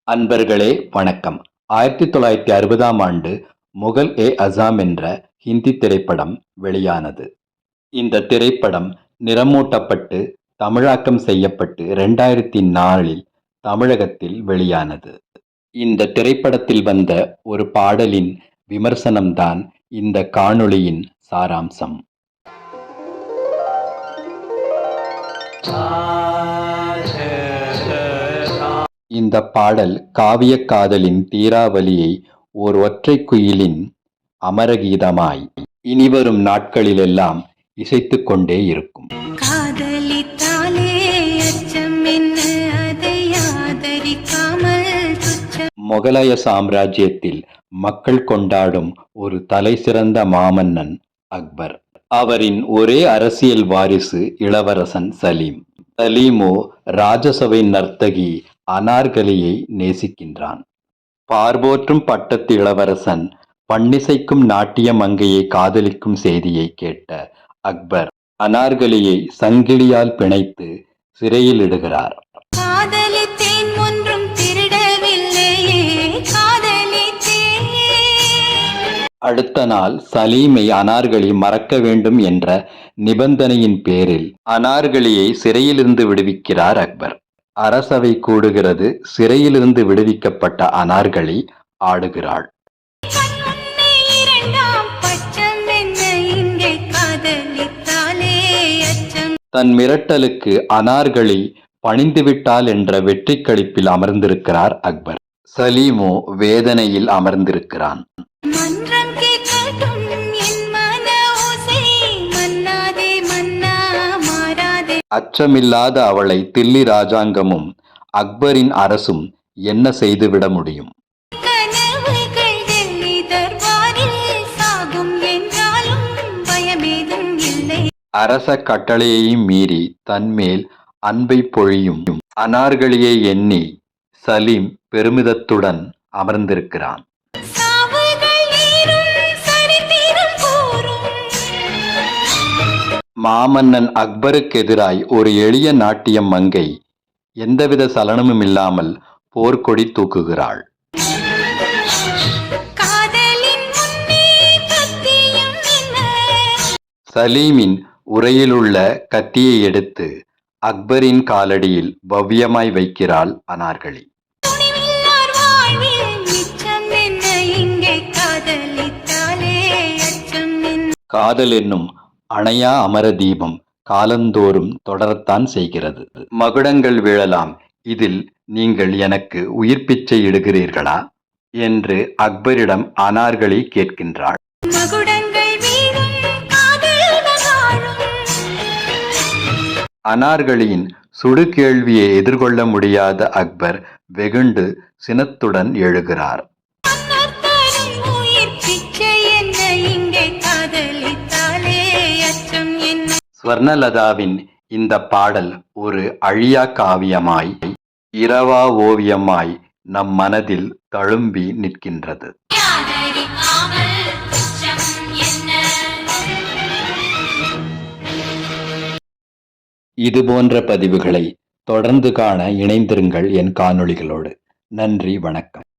அன்பர்களே வணக்கம். 1960ஆம் ஆண்டு முகல்-ஏ-அசாம் என்ற ஹிந்தி திரைப்படம் வெளியானது. இந்த திரைப்படம் நிறமூட்டப்பட்டு தமிழாக்கம் செய்யப்பட்டு 2004இல் தமிழகத்தில் வெளியானது. இந்த திரைப்படத்தில் வந்த ஒரு பாடலின் விமர்சனம்தான் இந்த காணொளியின் சாராம்சம். இந்த பாடல் காவியக் காதலின் தீராவலியை ஓர் ஒற்றைக் குயிலின் அமரகீதமாய் இனிவரும் நாட்களிலெல்லாம் இசைத்துக் கொண்டே இருக்கும். முகலாய சாம்ராஜ்யத்தில் மக்கள் கொண்டாடும் ஒரு தலைசிறந்த மாமன்னன் அக்பர். அவரின் ஒரே அரசியல் வாரிசு இளவரசன் சலீம். சலீமோ ராஜசபை நர்த்தகி அனார்கலியை நேசிக்கின்றான். பார்போற்றும் பட்டத்து இளவரசன் பண்ணிசைக்கும் நாட்டிய மங்கையை காதலிக்கும் செய்தியை கேட்ட அக்பர் அனார்கலியை சங்கிலியால் பிணைத்து சிறையில் இடுகிறார். அடுத்த நாள் சலீமை அனார்கலி மறக்க வேண்டும் என்ற நிபந்தனையின் பேரில் அனார்கலியை சிறையிலிருந்து விடுவிக்கிறார் அக்பர். அரசவை கூடுகிறது. சிறையிலிருந்து விடுவிக்கப்பட்ட அனார்கலி ஆடுகிறாள். தன் மிரட்டலுக்கு அனார்கலி பணிந்துவிட்டாள் என்ற வெற்றி களிப்பில் அமர்ந்திருக்கிறார் அக்பர். சலீமோ வேதனையில் அமர்ந்திருக்கிறான். அச்சமில்லாத அவளை தில்லி ராஜாங்கமும் அக்பரின் அரசும் என்ன செய்துவிட முடியும்? அரச கட்டளையையும் மீறி தன்மேல் அன்பை பொழியும் அனார்கலியை எண்ணி சலீம் பெருமிதத்துடன் அமர்ந்திருக்கிறான். மாமன்னன் அக்பருக்கு எதிராய் ஒரு எளிய நாட்டியம் மங்கை எந்தவித சலனமும் இல்லாமல் போர்க்கொடி தூக்குகிறாள். சலீமின் உரையிலுள்ள கத்தியை எடுத்து அக்பரின் காலடியில் பவ்யமாய் வைக்கிறாள் அனார்கலி. காதல் என்னும் அணையா அமர தீபம் காலந்தோறும் தொடரத்தான் செய்கிறது. மகுடங்கள் வீழலாம், இதில் நீங்கள் எனக்கு உயிர் பிச்சை இடுகிறீர்களா என்று அக்பரிடம் அனார்கலி கேட்கின்றாள். அனார்கலியின் சுடு கேள்வியை எதிர்கொள்ள முடியாத அக்பர் வெகுண்டு சினத்துடன் எழுகிறார். ஸ்வர்ணலதாவின் இந்த பாடல் ஒரு அழியா காவியமாய், இரவா ஓவியமாய் நம் மனதில் தழும்பி நிற்கின்றது. இதுபோன்ற பதிவுகளை தொடர்ந்து காண இணைந்திருங்கள் என் காணொளிகளோடு. நன்றி, வணக்கம்.